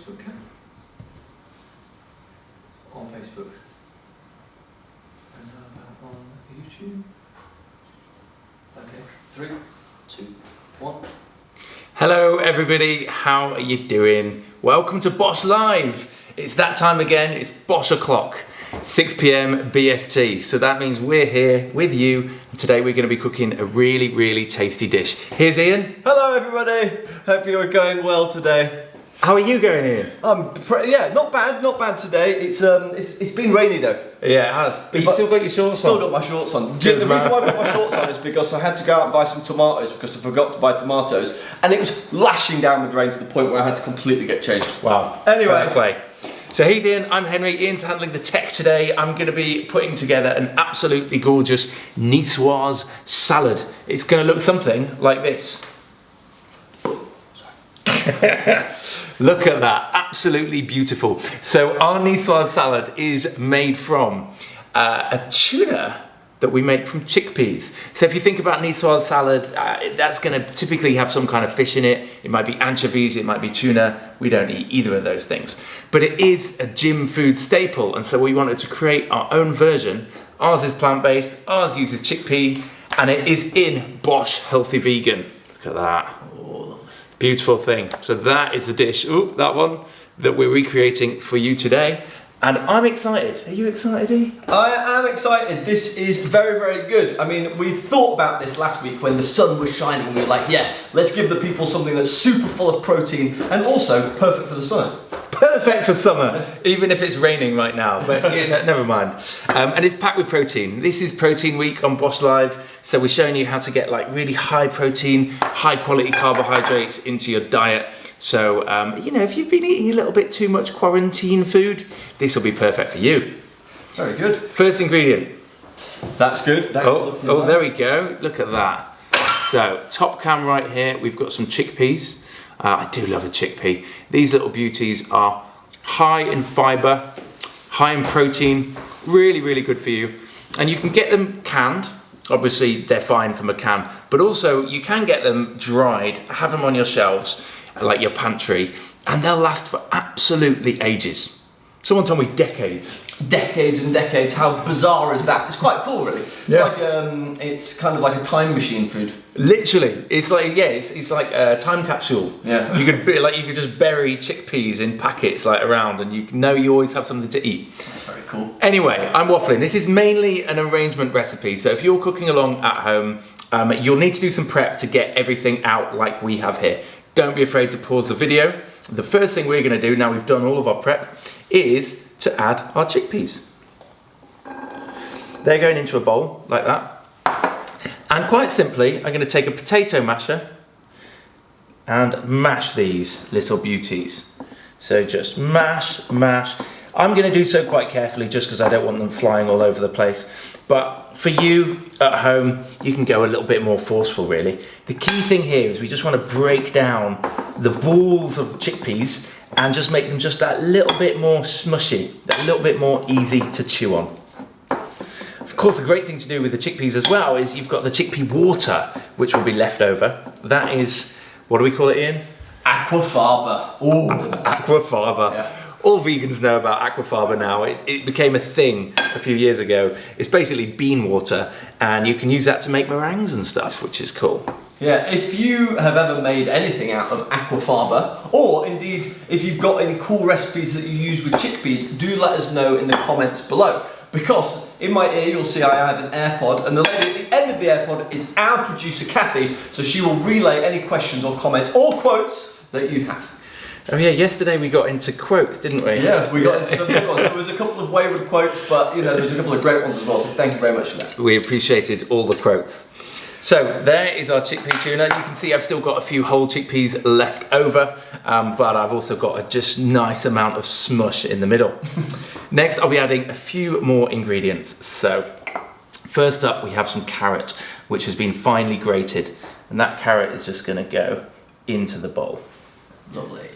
Facebook, Ken? On Facebook. And how about on YouTube? Okay, 3, 2, 1. Hello everybody, how are you doing? Welcome to Bosh Live. It's that time again, it's Bosh o'clock, 6 PM BST. So that means we're here with you, and today we're going to be cooking a really tasty dish. Here's Ian. Hello everybody, hope you're going well today. How are you going, Ian? Yeah, not bad today. It's been rainy though. Yeah, it has. But you still got your shorts on? Still got my shorts on. The reason why I put my shorts on is because I had to go out and buy some tomatoes because I forgot to buy tomatoes, and it was lashing down with rain to the point where I had to completely get changed. Wow. Anyway. Fair play. So he's Ian, I'm Henry. Ian's handling the tech today. I'm going to be putting together an absolutely gorgeous niçoise salad. It's going to look something like this. Look at that, absolutely beautiful. So our niçoise salad is made from a tuna that we make from chickpeas. So if you think about niçoise salad, that's going to typically have some kind of fish in it. It might be anchovies, it might be tuna. We don't eat either of those things. But it is a gym food staple, and so we wanted to create our own version. Ours is plant-based, ours uses chickpea, and it is in Bosh Healthy Vegan. Look at that. Beautiful thing. So that is the dish, that one, that we're recreating for you today. And I'm excited. Are you excited, E? I am excited. This is very good. I mean, we thought about this last week when the sun was shining. We were like, yeah, let's give the people something that's super full of protein and also perfect for the summer. Perfect for summer, even if it's raining right now, but never mind. And it's packed with protein. This is Protein Week on Bosh Live, so we're showing you how to get like really high protein, high quality carbohydrates into your diet. So, if you've been eating a little bit too much quarantine food, this will be perfect for you. Very good. First ingredient. That's good. Oh, there we go. Look at that. So, top cam right here, we've got some chickpeas. I do love a chickpea. These little beauties are high in fibre, high in protein, really good for you. And you can get them canned. Obviously, they're fine from a can, but also you can get them dried, have them on your shelves, like your pantry, and they'll last for absolutely ages. Someone told me decades. Decades and decades. How bizarre is that? It's quite cool, really. It's like it's kind of like a time machine food. Literally, it's like it's like a time capsule. Yeah. You could just bury chickpeas in packets like around, and you always have something to eat. That's very cool. Anyway, I'm waffling. This is mainly an arrangement recipe, so if you're cooking along at home, you'll need to do some prep to get everything out like we have here. Don't be afraid to pause the video. The first thing we're going to do, now we've done all of our prep, is to add our chickpeas. They're going into a bowl like that. And quite simply, I'm going to take a potato masher and mash these little beauties. So just mash. I'm going to do so quite carefully just because I don't want them flying all over the place. But for you at home, you can go a little bit more forceful, really. The key thing here is we just want to break down the balls of the chickpeas and just make them just that little bit more smushy, that little bit more easy to chew on. Of course, the great thing to do with the chickpeas as well is you've got the chickpea water, which will be left over. That is, what do we call it, Ian? Aquafaba. Ooh. Aquafaba. Yeah. All vegans know about aquafaba now. It became a thing a few years ago. It's basically bean water, and you can use that to make meringues and stuff, which is cool. Yeah, if you have ever made anything out of aquafaba, or indeed if you've got any cool recipes that you use with chickpeas, do let us know in the comments below. Because in my ear you'll see I have an AirPod, and the lady at the end of the AirPod is our producer Kathy, so she will relay any questions or comments or quotes that you have. Oh yeah, yesterday we got into quotes, didn't we? Yeah, we got into some good ones. There was a couple of wayward quotes, but there's a couple of great ones as well, so thank you very much for that. We appreciated all the quotes. So there is our chickpea tuna. You can see I've still got a few whole chickpeas left over, but I've also got a just nice amount of smush in the middle. Next, I'll be adding a few more ingredients. So first up, we have some carrot, which has been finely grated, and that carrot is just going to go into the bowl. Lovely.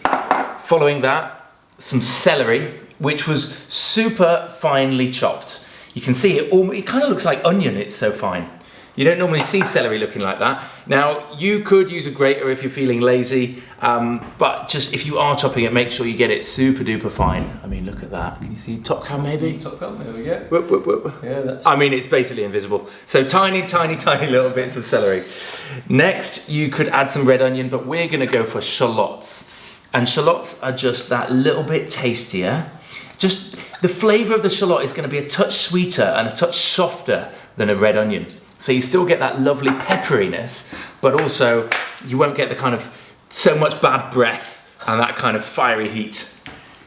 Following that, some celery, which was super finely chopped. You can see it kind of looks like onion, it's so fine. You don't normally see celery looking like that. Now, you could use a grater if you're feeling lazy, but just if you are chopping it, make sure you get it super duper fine. I mean, look at that. Can you see top cam maybe? Top cam, there we go. Whoop, whoop, whoop. Yeah, that's... I mean, it's basically invisible. So tiny, tiny, tiny little bits of celery. Next, you could add some red onion, but we're gonna go for shallots. And shallots are just that little bit tastier. Just the flavour of the shallot is going to be a touch sweeter and a touch softer than a red onion. So you still get that lovely pepperiness, but also you won't get the kind of so much bad breath and that kind of fiery heat.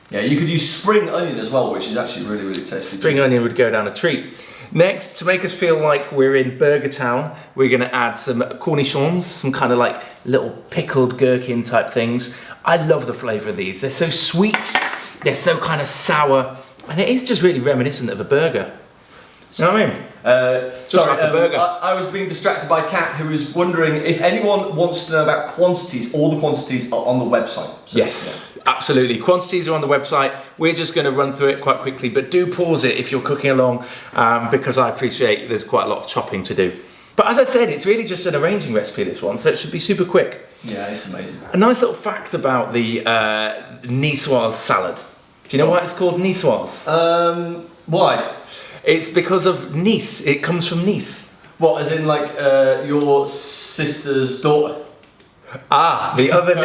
Yeah, you could use spring onion as well, which is actually really, really tasty. Spring onion would go down a treat. Next, to make us feel like we're in Burger Town, we're going to add some cornichons, some kind of like little pickled gherkin type things. I love the flavour of these. They're so sweet. They're so kind of sour, and it is just really reminiscent of a burger. You know what I mean? Sorry, like a burger. I was being distracted by Kat, who was wondering if anyone wants to know about quantities. All the quantities are on the website. So, yes, absolutely. Quantities are on the website. We're just going to run through it quite quickly, but do pause it if you're cooking along, because I appreciate there's quite a lot of chopping to do. But as I said, it's really just an arranging recipe, this one, so it should be super quick. Yeah, it's amazing. A nice little fact about the niçoise salad. Do you know why it's called niçoise? Why? It's because of Nice. It comes from Nice. What, as in like your sister's daughter? Ah, the other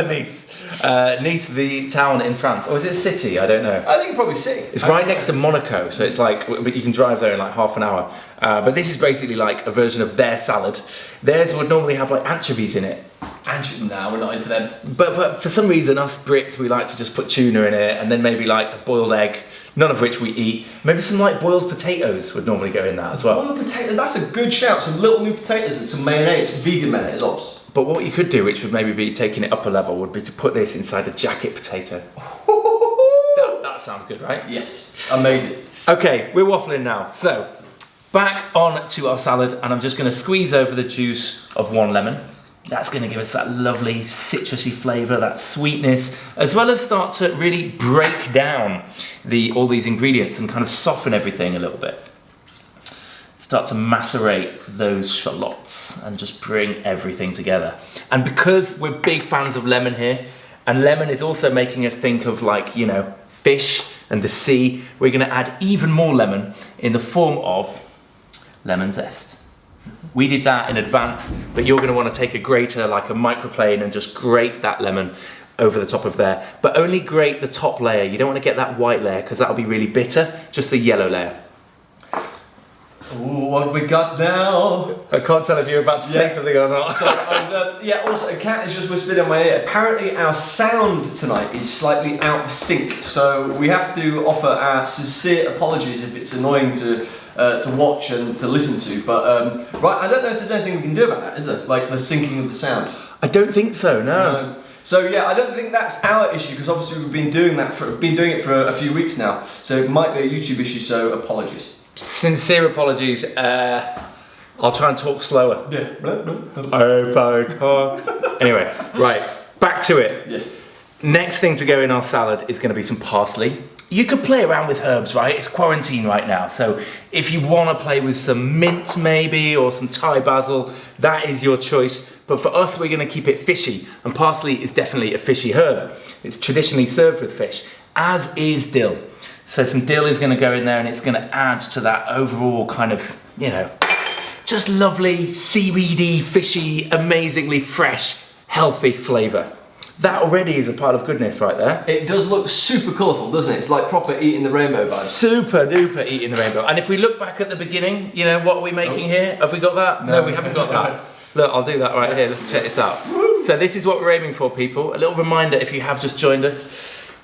Nice. Nice, the town in France. Or is it a city? I don't know. I think probably city. It's right next to Monaco, so it's like, but you can drive there in like half an hour. But this is basically like a version of their salad. Theirs would normally have like anchovies in it. No, we're not into them. But for some reason, us Brits, we like to just put tuna in it, and then maybe like a boiled egg, none of which we eat. Maybe some like boiled potatoes would normally go in that as well. Boiled potatoes, that's a good shout. Some little new potatoes with some mayonnaise, vegan mayonnaise, obviously. But what you could do, which would maybe be taking it up a level, would be to put this inside a jacket potato. That sounds good, right? Yes, amazing. Okay, we're waffling now. So, back on to our salad, and I'm just going to squeeze over the juice of 1 lemon. That's going to give us that lovely citrusy flavour, that sweetness, as well as start to really break down all these ingredients and kind of soften everything a little bit. Start to macerate those shallots and just bring everything together. And because we're big fans of lemon here, and lemon is also making us think of like, you know, fish and the sea, we're going to add even more lemon in the form of lemon zest. We did that in advance, but you're going to want to take a grater like a microplane and just grate that lemon over the top of there. But only grate the top layer. You don't want to get that white layer because that'll be really bitter, just the yellow layer. Ooh, what have we got now? I can't tell if you're about to say something or not. So also a cat has just whispered in my ear. Apparently our sound tonight is slightly out of sync, so we have to offer our sincere apologies if it's annoying to watch and to listen to. But right, I don't know if there's anything we can do about that, is there? Like the syncing of the sound. I don't think so. No. So yeah, I don't think that's our issue because obviously we've been doing it for a few weeks now. So it might be a YouTube issue. So apologies. Sincere apologies. I'll try and talk slower. Yeah. Anyway, right, back to it. Yes. Next thing to go in our salad is going to be some parsley. You could play around with herbs, right? It's quarantine right now, so if you want to play with some mint maybe or some Thai basil, that is your choice. But for us, we're going to keep it fishy, and parsley is definitely a fishy herb. It's traditionally served with fish, as is dill. So some dill is going to go in there and it's going to add to that overall kind of, you know, just lovely, seaweedy, fishy, amazingly fresh, healthy flavour. That already is a pile of goodness right there. It does look super colourful, doesn't it? It's like proper eating the rainbow vibes. Super duper eating the rainbow. And if we look back at the beginning, you know, what are we making here? Have we got that? No, we haven't got that. Look, I'll do that right here. Let's check this out. So this is what we're aiming for, people. A little reminder if you have just joined us.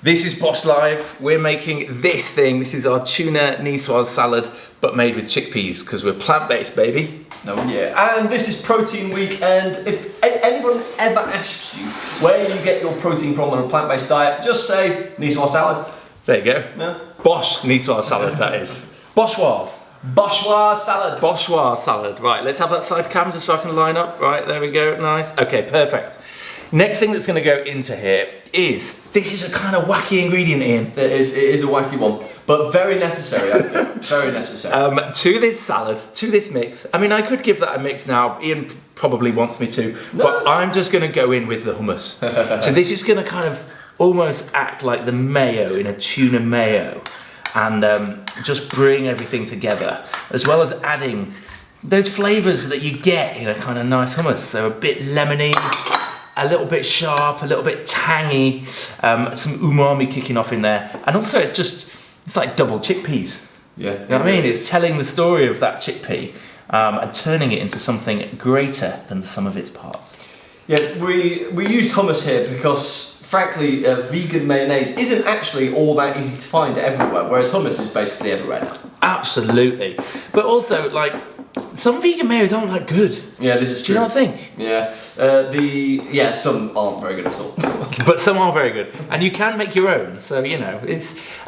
This is Bosh Live. We're making this thing. This is our tuna niçoise salad, but made with chickpeas, because we're plant-based, baby. Oh yeah, and this is Protein Week, and if anyone ever asks you where you get your protein from on a plant-based diet, just say niçoise salad. There you go. No? Bosh niçoise salad, that is. Boschoise. Boschoise salad. Boschoise salad. Right, let's have that side cam just so I can line up. Right, there we go, nice. Okay, perfect. Next thing that's gonna go into here is this is a kind of wacky ingredient, Ian. It is a wacky one, but very necessary, I think. Very necessary. To this salad, to this mix. I mean, I could give that a mix now. Ian probably wants me to, but I'm just going to go in with the hummus. So this is going to kind of almost act like the mayo in a tuna mayo, and just bring everything together, as well as adding those flavours that you get in a kind of nice hummus. So a bit lemony, a little bit sharp, a little bit tangy, some umami kicking off in there. And also it's like double chickpeas. Yeah. You know what I mean? It's telling the story of that chickpea and turning it into something greater than the sum of its parts. Yeah, we used hummus here because, frankly, vegan mayonnaise isn't actually all that easy to find everywhere, whereas hummus is basically everywhere now. Absolutely. But also, like, some vegan mayos aren't that good. Yeah, this is true. Do you not think? Yeah. Some aren't very good at all. But some are very good. And you can make your own. So, you know,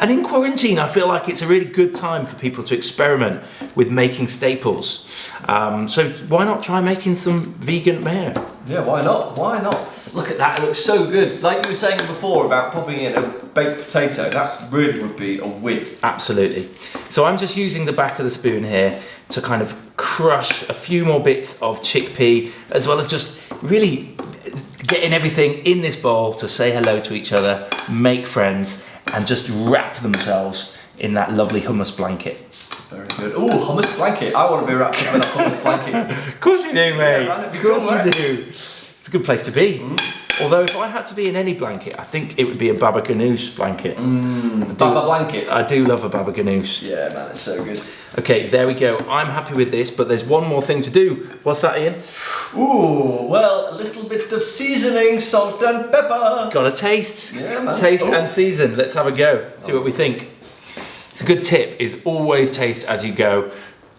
and in quarantine, I feel like it's a really good time for people to experiment with making staples. So why not try making some vegan mayo? Yeah, why not? Why not? Look at that, it looks so good. Like you were saying before about popping in a baked potato, that really would be a win. Absolutely. So I'm just using the back of the spoon here to kind of crush a few more bits of chickpea, as well as just really getting everything in this bowl to say hello to each other, make friends, and just wrap themselves in that lovely hummus blanket. Very good. Ooh, hummus blanket. I want to be wrapped up in a hummus blanket. Of course you do, mate. Yeah, of course you do. It's a good place to be. Although if I had to be in any blanket, I think it would be a baba ganoush blanket. Baba blanket. I do love a baba ganoush. Yeah, man, it's so good. Okay, there we go. I'm happy with this, but there's one more thing to do. What's that, Ian? Ooh, well, a little bit of seasoning, salt and pepper. Got a taste. Yeah, man. Taste and season. Let's have a go. See what we think. It's a good tip is always taste as you go.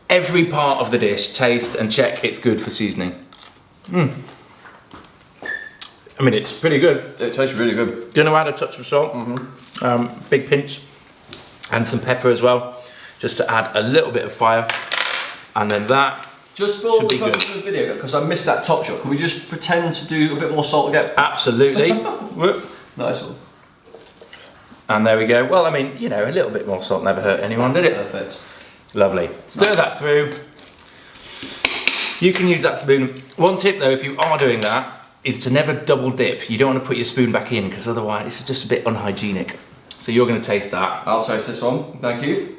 Every part of the dish, taste and check it's good for seasoning. I mean, it's pretty good. It tastes really good. Gonna add a touch of salt, big pinch, and some pepper as well, just to add a little bit of fire, and then that just for should be good. The video, because I missed that top shot, can we just pretend to do a bit more salt again? Absolutely. Nice one. And there we go. Well, I mean, you know, a little bit more salt never hurt anyone, did it? Perfect. Lovely. Stir that through. You can use that spoon. One tip though, if you are doing that, is to never double dip. You don't want to put your spoon back in because otherwise it's just a bit unhygienic. So you're going to taste that. I'll taste this one, thank you.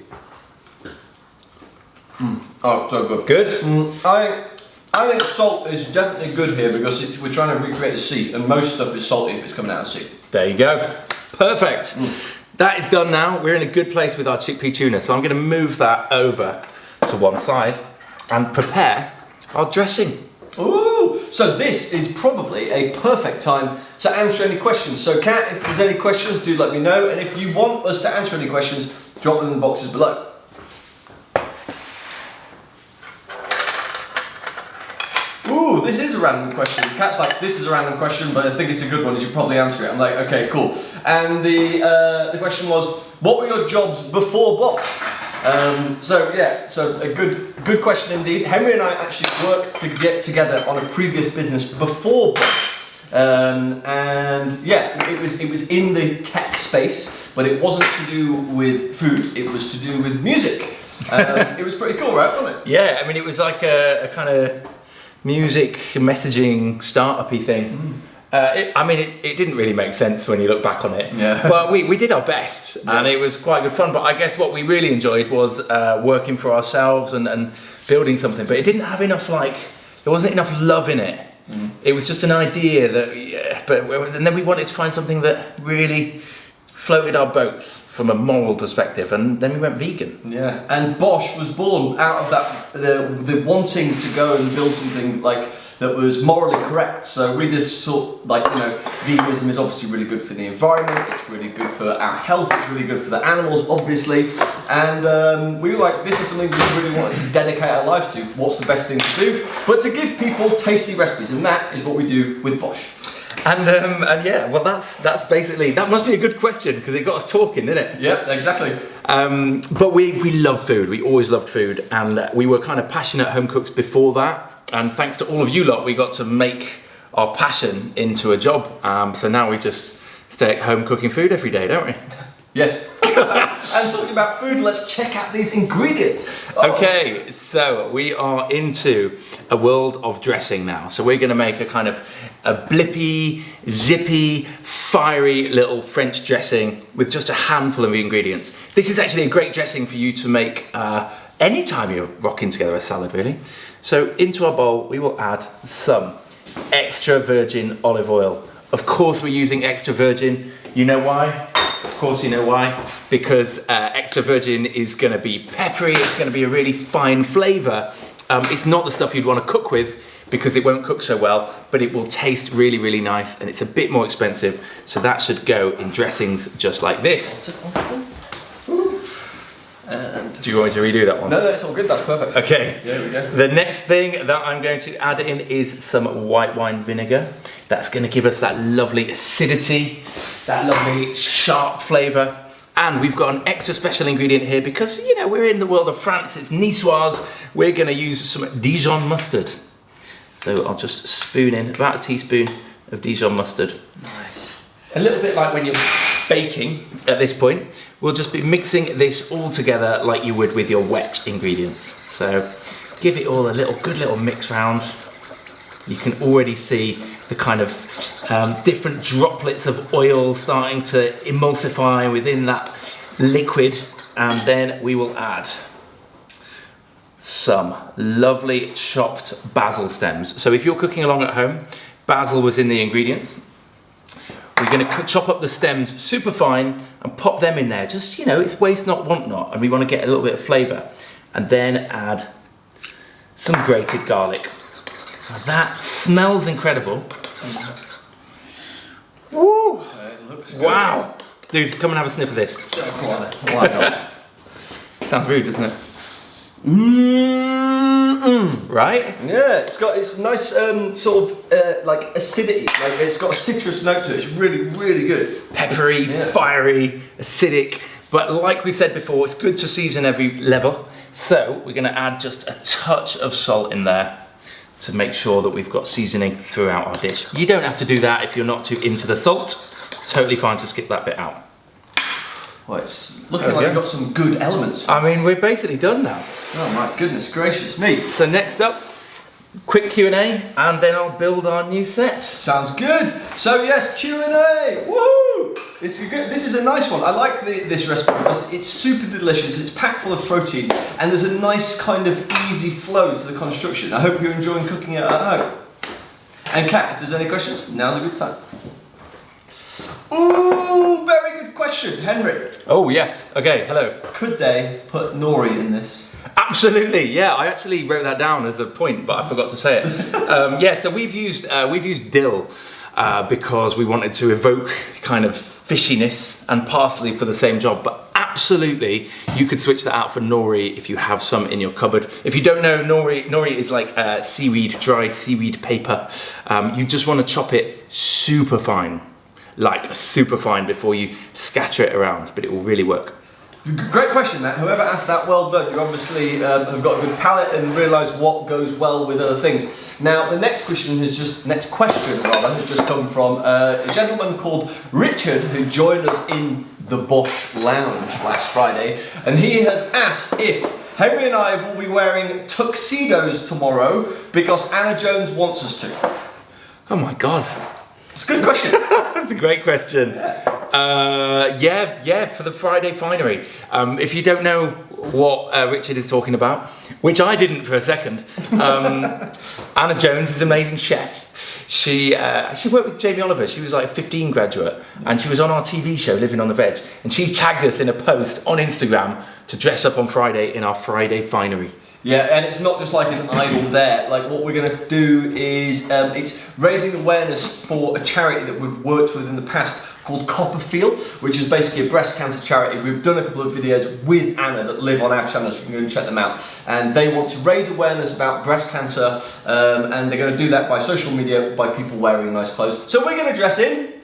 Oh, so good. Good? I think salt is definitely good here because we're trying to recreate a sea, and most stuff is salty if it's coming out of the sea. There you go. Perfect. That is done now. We're in a good place with our chickpea tuna. So I'm going to move that over to one side and prepare our dressing. Ooh, so this is probably a perfect time to answer any questions. So Kat, if there's any questions, do let me know. And if you want us to answer any questions, drop them in the boxes below. Ooh, this is a random question. Kat's like, this is a random question, but I think it's a good one. You should probably answer it. I'm like, okay, cool. And the question was, what were your jobs before Bosch? So a good question indeed. Henry and I actually worked to get together on a previous business before Bosch. And yeah, it was in the tech space, but it wasn't to do with food, it was to do with music. It was pretty cool, right, wasn't it? Yeah, I mean, it was like a kind of music messaging startup-y thing. It didn't really make sense when you look back on it. Yeah. But we did our best, and it was quite good fun. But I guess what we really enjoyed was working for ourselves and building something. But it didn't have enough, there wasn't enough love in it. It was just an idea and then we wanted to find something that really floated our boats from a moral perspective, and then we went vegan. Yeah, and Bosch was born out of that, the wanting to go and build something that was morally correct. So we just thought, veganism is obviously really good for the environment, it's really good for our health, it's really good for the animals, obviously. And we were like, this is something we really wanted to dedicate our lives to. What's the best thing to do? But to give people tasty recipes, and that is what we do with Bosch. And yeah, well that's basically, that must be a good question because it got us talking, didn't it? Yep, exactly. But we love food, we always loved food, and we were kind of passionate home cooks before that, and thanks to all of you lot we got to make our passion into a job. So now we just stay at home cooking food every day, don't we? Yes. And talking about food, let's check out these ingredients. Oh. Okay, so we are into a world of dressing now. So we're going to make a kind of a blippy, zippy, fiery little French dressing with just a handful of ingredients. This is actually a great dressing for you to make anytime you're rocking together a salad, really. So into our bowl, we will add some extra virgin olive oil. Of course, we're using extra virgin. You know why? Of course you know why, because extra virgin is going to be peppery, it's going to be a really fine flavour. It's not the stuff you'd want to cook with because it won't cook so well, but it will taste really, really nice, and it's a bit more expensive, so that should go in dressings just like this. And do you want me to redo that one? No, it's all good, that's perfect. Okay, there we go. The next thing that I'm going to add in is some white wine vinegar. That's going to give us that lovely acidity, that lovely sharp flavour. And we've got an extra special ingredient here because, you know, we're in the world of France, it's niçoise. We're going to use some Dijon mustard. So I'll just spoon in about a teaspoon of Dijon mustard. Nice. A little bit like when you're baking at this point, we'll just be mixing this all together like you would with your wet ingredients. So give it all a good little mix round. You can already see the kind of different droplets of oil starting to emulsify within that liquid, and then we will add some lovely chopped basil stems. So if you're cooking along at home, basil was in the ingredients. We're going to chop up the stems super fine and pop them in there. Just, you know, it's waste not, want not, and we want to get a little bit of flavour. And then add some grated garlic. So that smells incredible. Woo! It looks good. Wow! Dude, come and have a sniff of this. Why not? Sounds rude, doesn't it? Mm-mm. Right? Yeah, it's nice sort of like acidity. Like it's got a citrus note to it. It's really, really good. Peppery, fiery, acidic. But like we said before, it's good to season every level. So we're going to add just a touch of salt in there to make sure that we've got seasoning throughout our dish. You don't have to do that if you're not too into the salt. Totally fine to skip that bit out. Well, it's looking like we've got some good elements. I mean, we're basically done now. Oh my goodness gracious me. So next up, quick Q&A, and then I'll build our new set. Sounds good. So yes, Q&A. Woohoo! It's good. This is a nice one. I like this recipe because it's super delicious. It's packed full of protein, and there's a nice kind of easy flow to the construction. I hope you're enjoying cooking it at home. And Kat, if there's any questions, now's a good time. Ooh, very good question, Henry. Oh yes. Okay. Hello. Could they put nori in this? Absolutely. Yeah. I actually wrote that down as a point, but I forgot to say it. Yeah. So we've used dill because we wanted to evoke kind of fishiness, and parsley for the same job. But absolutely, you could switch that out for nori if you have some in your cupboard. If you don't know, nori is like seaweed, dried seaweed paper. You just want to chop it super fine. Like super fine before you scatter it around, but it will really work. Great question, Matt. Whoever asked that, well done. You obviously have got a good palate and realise what goes well with other things. Now, the next question has just come from a gentleman called Richard, who joined us in the Bosh Lounge last Friday, and he has asked if Henry and I will be wearing tuxedos tomorrow because Anna Jones wants us to. Oh my God. It's a good question. That's a great question. Yeah, for the Friday finery. If you don't know what Richard is talking about, which I didn't for a second, Anna Jones is an amazing chef. She worked with Jamie Oliver. She was like a 15 graduate, and she was on our TV show Living on the Veg, and she tagged us in a post on Instagram to dress up on Friday in our Friday finery. Yeah, and it's not just like an idol there. Like what we're going to do is it's raising awareness for a charity that we've worked with in the past called Copperfield, which is basically a breast cancer charity. We've done a couple of videos with Anna that live on our channel, so you can go and check them out. And they want to raise awareness about breast cancer, and they're going to do that by social media, by people wearing nice clothes. So we're going to dress in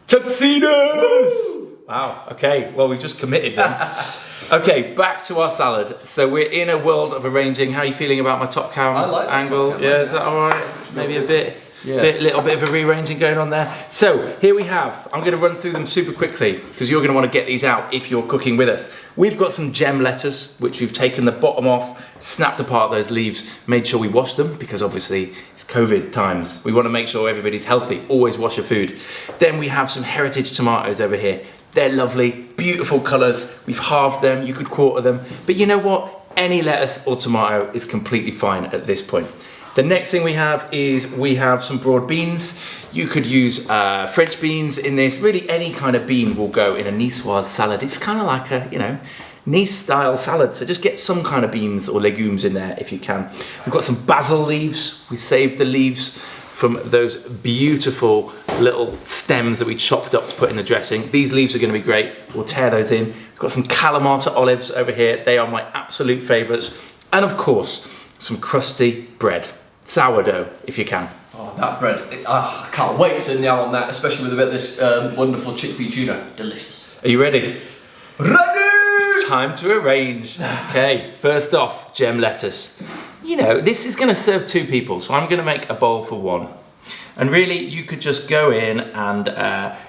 tuxedos! Woo! Wow, okay, well we've just committed then. Okay, back to our salad. So we're in a world of arranging. How are you feeling about my top cam I like that angle? top cam, Yeah, is that all right? Maybe a bit. Yeah. Little bit of a rearranging going on there. So here we have, I'm going to run through them super quickly because you're going to want to get these out if you're cooking with us. We've got some gem lettuce, which we've taken the bottom off, snapped apart those leaves, made sure we wash them because obviously it's COVID times. We want to make sure everybody's healthy. Always wash your food. Then we have some heritage tomatoes over here. They're lovely, beautiful colours. We've halved them, you could quarter them. But you know what? Any lettuce or tomato is completely fine at this point. The next thing we have is we have some broad beans. You could use French beans in this. Really any kind of bean will go in a Nicoise salad. It's kind of like a, you know, Nice style salad. So just get some kind of beans or legumes in there if you can. We've got some basil leaves. We saved the leaves from those beautiful little stems that we chopped up to put in the dressing. These leaves are going to be great. We'll tear those in. We've got some Kalamata olives over here. They are my absolute favourites. And of course, some crusty bread. Sourdough, if you can. Oh, that bread. I can't wait to nail on that, especially with a bit of this wonderful chickpea tuna. Delicious. Are you ready? Ready! It's time to arrange. Okay, first off, gem lettuce. You know, this is going to serve 2 people, so I'm going to make a bowl for 1. And really, you could just go in and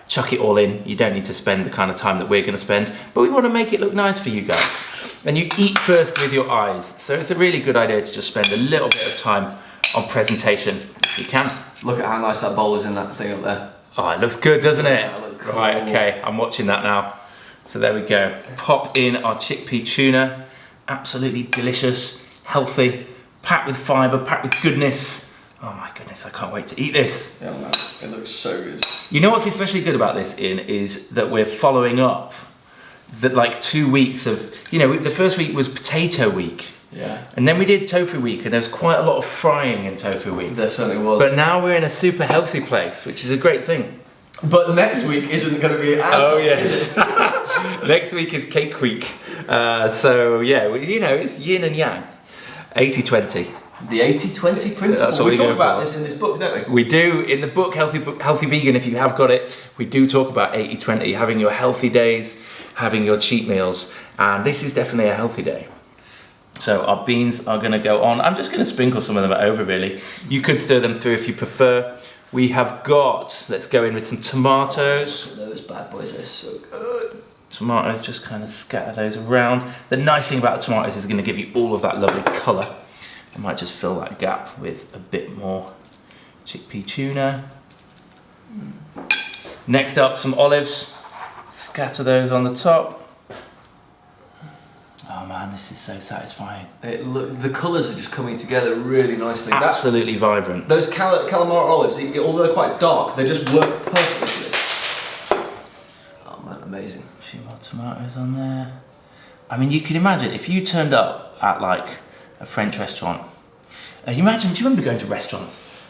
chuck it all in. You don't need to spend the kind of time that we're going to spend, but we want to make it look nice for you guys. And you eat first with your eyes, so it's a really good idea to just spend a little bit of time on presentation, if you can. Look at how nice that bowl is in that thing up there. Oh, it looks good, doesn't it? Yeah, look cool. Right, okay, I'm watching that now. So there we go. Pop in our chickpea tuna. Absolutely delicious, healthy, packed with fibre, packed with goodness. Oh my goodness, I can't wait to eat this. Yeah, man, it looks so good. You know what's especially good about this, Ian, is that we're following up that like 2 weeks of, you know, the first week was potato week. Yeah. And then we did tofu week, and there was quite a lot of frying in tofu week. There certainly was. But now we're in a super healthy place, which is a great thing. But next week isn't going to be as healthy, is it? Next week is cake week. So yeah, you know, it's yin and yang. 80-20. The 80-20 principle. That's what we we talk go about for. this in this book, don't we? We do, in the book Healthy Vegan, if you have got it, we do talk about 80-20, having your healthy days, having your cheat meals, and this is definitely a healthy day. So our beans are going to go on. I'm just going to sprinkle some of them over, really. You could stir them through if you prefer. We have got, let's go in with some tomatoes. Those bad boys are so good. Tomatoes, just kind of scatter those around. The nice thing about the tomatoes is going to give you all of that lovely colour. I might just fill that gap with a bit more chickpea tuna. Next up, some olives. Scatter those on the top. Oh man, this is so satisfying. The colours are just coming together really nicely. Absolutely vibrant. Those Kalamata olives, although they're quite dark, they just work perfectly for this. Oh man, amazing. A few more tomatoes on there. I mean, you can imagine if you turned up at like a French restaurant. Do you remember going to restaurants?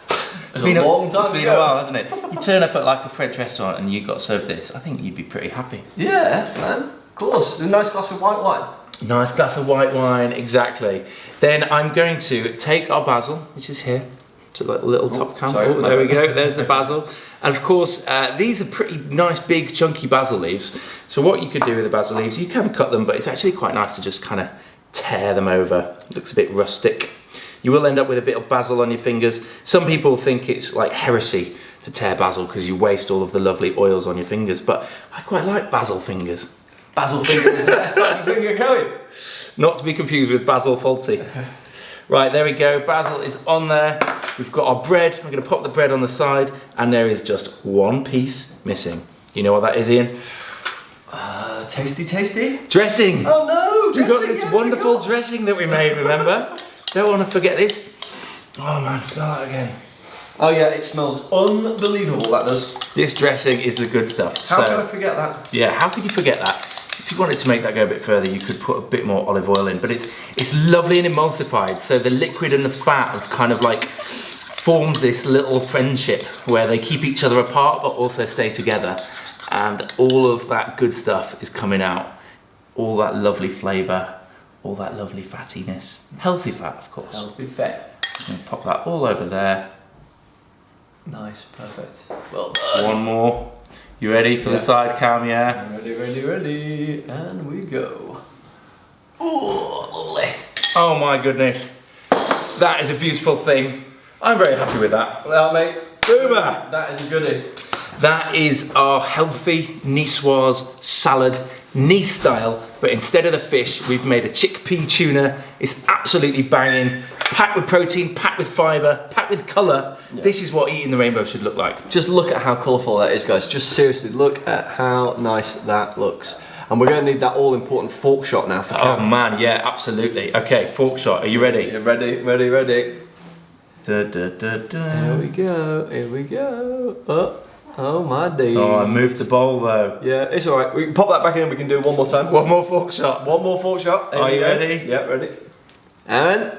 It's been a long time It's been a while, hasn't it? You turn up at like a French restaurant and you got served this. I think you'd be pretty happy. Yeah, man. Of course. A nice glass of white wine. Nice glass of white wine, exactly. Then I'm going to take our basil, which is here. To the little top cam. Sorry, Oh, there we go. There's the basil. And of course, these are pretty nice, big, chunky basil leaves. So what you could do with the basil leaves, you can cut them, but it's actually quite nice to just kind of tear them over. It looks a bit rustic. You will end up with a bit of basil on your fingers. Some people think it's like heresy to tear basil because you waste all of the lovely oils on your fingers, but I quite like basil fingers. Basil finger is the best type of finger going. Not to be confused with basil faulty. Right, there we go. Basil is on there. We've got our bread. I'm going to pop the bread on the side, and there is just one piece missing. You know what that is, Ian? Tasty, tasty. Dressing. Oh no! We've got this wonderful dressing that we made, remember? Don't want to forget this. Oh man, smell that again. Oh yeah, it smells unbelievable, that does. This dressing is the good stuff. How could I forget that? Yeah, how could you forget that? If you wanted to make that go a bit further, you could put a bit more olive oil in, but it's lovely and emulsified, so the liquid and the fat have kind of like formed this little friendship where they keep each other apart but also stay together, and all of that good stuff is coming out. All that lovely flavour, all that lovely fattiness. Healthy fat, of course. Healthy fat. I'm going to pop that all over there. Nice, perfect. Well done. One more. You ready for the side cam, yeah? Ready, ready, ready, and we go. Ooh, lovely. Oh my goodness. That is a beautiful thing. I'm very happy with that. Well, mate, Boomer! That is a goodie. That is our healthy Nicoise salad, Nice style, but instead of the fish, we've made a chickpea tuna. It's absolutely banging, packed with protein, packed with fibre, packed with colour. Yeah. This is what eating the rainbow should look like. Just look at how colourful that is, guys. Just seriously, look at how nice that looks. And we're going to need that all-important fork shot now for Cam. Oh man, yeah, absolutely. Okay, fork shot, are you ready? Yeah, ready, ready, ready. Da, da, da, da. Here we go, here we go. Oh my days. Oh, I moved the bowl though. Yeah, it's alright. We can pop that back in and we can do it one more time. One more fork shot. One more fork shot. Are you ready? Yeah, ready. And...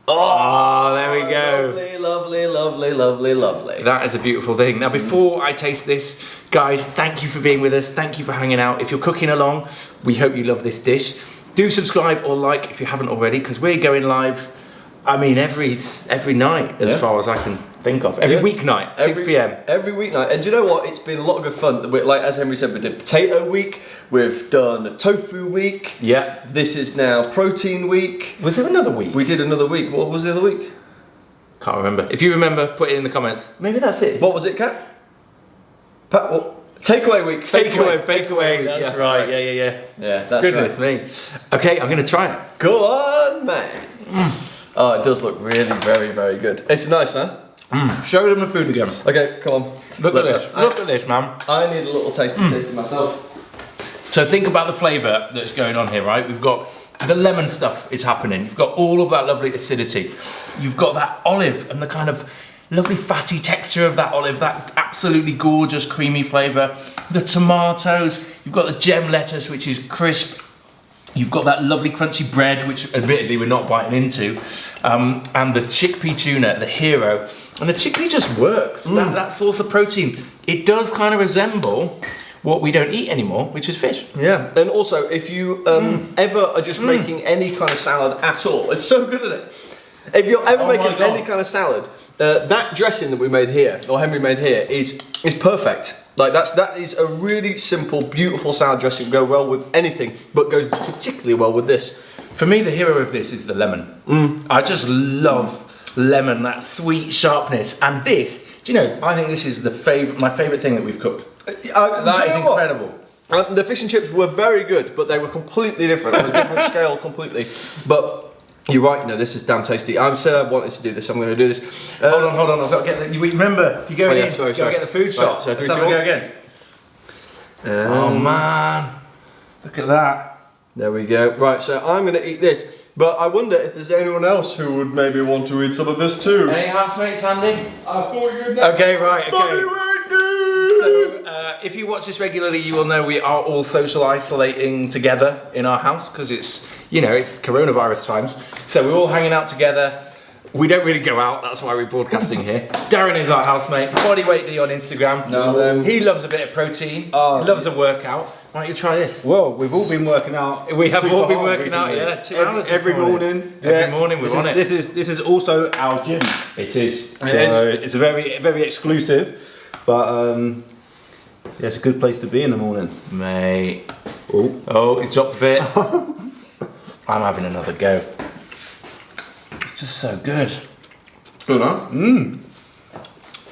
Oh, there we go. Lovely, lovely, lovely, lovely, lovely. That is a beautiful thing. Now, before I taste this, guys, thank you for being with us. Thank you for hanging out. If you're cooking along, we hope you love this dish. Do subscribe or like if you haven't already, because we're going live, I mean, every night, as far as I can think of. Every weeknight, 6 p.m. Every weeknight. And do you know what? It's been a lot of good fun. Like, as Henry said, we did potato week. We've done tofu week. Yeah. This is now protein week. Was there another week? We did another week. What was the other week? Can't remember. If you remember, put it in the comments. Maybe that's it. What was it, Kat? Takeaway week. Takeaway. That's right. Yeah. Yeah, that's Goodness right. me. Okay, I'm going to try it. Go on, man. Oh, it does look really very, very good. It's nice, huh? Show them the food again. Okay, come on. Look at this. Look at this, man. I need a little taste myself. So think about the flavour that's going on here, right? We've got the lemon stuff is happening. You've got all of that lovely acidity. You've got that olive and the kind of lovely fatty texture of that olive, that absolutely gorgeous creamy flavour. The tomatoes, you've got the gem lettuce, which is crisp. You've got that lovely crunchy bread, which admittedly we're not biting into. And the chickpea tuna, the hero. And the chickpea just works. That source of protein. It does kind of resemble what we don't eat anymore, which is fish. Yeah, and also if you ever are just making any kind of salad at all, it's so good at it. If you're ever making any kind of salad, that dressing that we made here, or Henry made here, is perfect. Like that is a really simple, beautiful salad dressing. Go well with anything, but goes particularly well with this. For me, the hero of this is the lemon. I just love lemon, that sweet sharpness. And this, do you know, I think this is my favourite thing that we've cooked. That is incredible. The fish and chips were very good, but they were completely different, on a different scale completely. But you're right, you know, this is damn tasty. I said I wanted to do this, I'm going to do this. Hold on, I've got to get the, remember, you're going in, sorry. Got to get the food shot. Right, so 3, Let's 2, 1. go again. Oh man, look at that. There we go. Right, so I'm going to eat this, but I wonder if there's anyone else who would maybe want to eat some of this too. Any housemates handy? I thought you'd know. Okay, right, okay. So, if you watch this regularly, you will know we are all social isolating together in our house because it's, you know, it's coronavirus times. So we're all hanging out together. We don't really go out, that's why we're broadcasting here. Darren is our housemate, Bodyweight D on Instagram. No, he loves a bit of protein, he loves a workout. Why don't you try this? Well, we've all been working out. We have all been working out, yeah. 2 hours every morning. Every morning we're on it. This is also our gym. It is. So it's a very exclusive, but yeah, it's a good place to be in the morning. Mate. Oh, he's dropped a bit. I'm having another go. It's just so good. Good, huh? And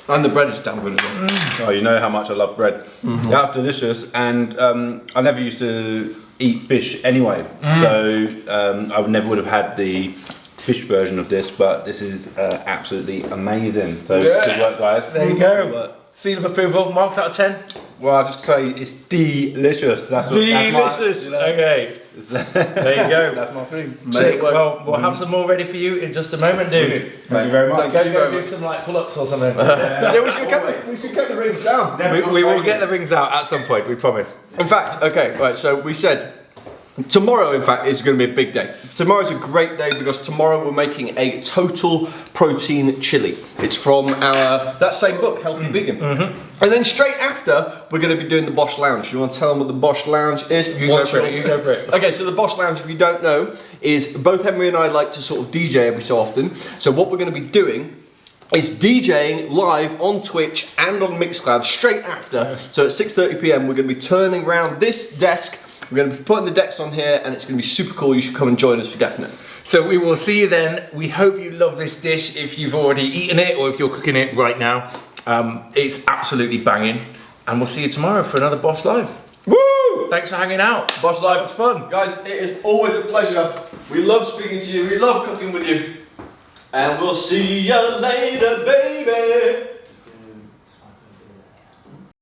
the bread is damn good as well. Oh, you know how much I love bread. That's delicious, and I never used to eat fish anyway, so I never would have had the fish version of this, but this is absolutely amazing. So good work, guys. There you go. Seal of approval, marks out of 10. Well, I'll just say it's delicious. That's Delicious. Okay. There you go. That's my thing. Jake, well, we'll have some more ready for you in just a moment, dude. Thank you very much. Go do some like pull-ups or something. Yeah, we should get the rings down. We will get the rings out at some point, we promise. In fact, okay, right, so we said tomorrow, in fact, is going to be a big day. Tomorrow's a great day because tomorrow we're making a total protein chili. It's from that same book, Healthy Vegan. And then straight after, we're going to be doing the Bosch Lounge. You want to tell them what the Bosch Lounge is? You go for it. Okay, so the Bosch Lounge, if you don't know, is both Henry and I like to sort of DJ every so often. So what we're going to be doing is DJing live on Twitch and on Mixcloud straight after. So at 6:30 p.m. we're going to be turning around this desk We're going to be putting the decks on here, and it's going to be super cool. You should come and join us for definite. So we will see you then. We hope you love this dish if you've already eaten it or if you're cooking it right now. It's absolutely banging. And we'll see you tomorrow for another Bosh Live. Woo! Thanks for hanging out. Bosh Live is fun. Guys, it is always a pleasure. We love speaking to you. We love cooking with you. And we'll see you later, baby.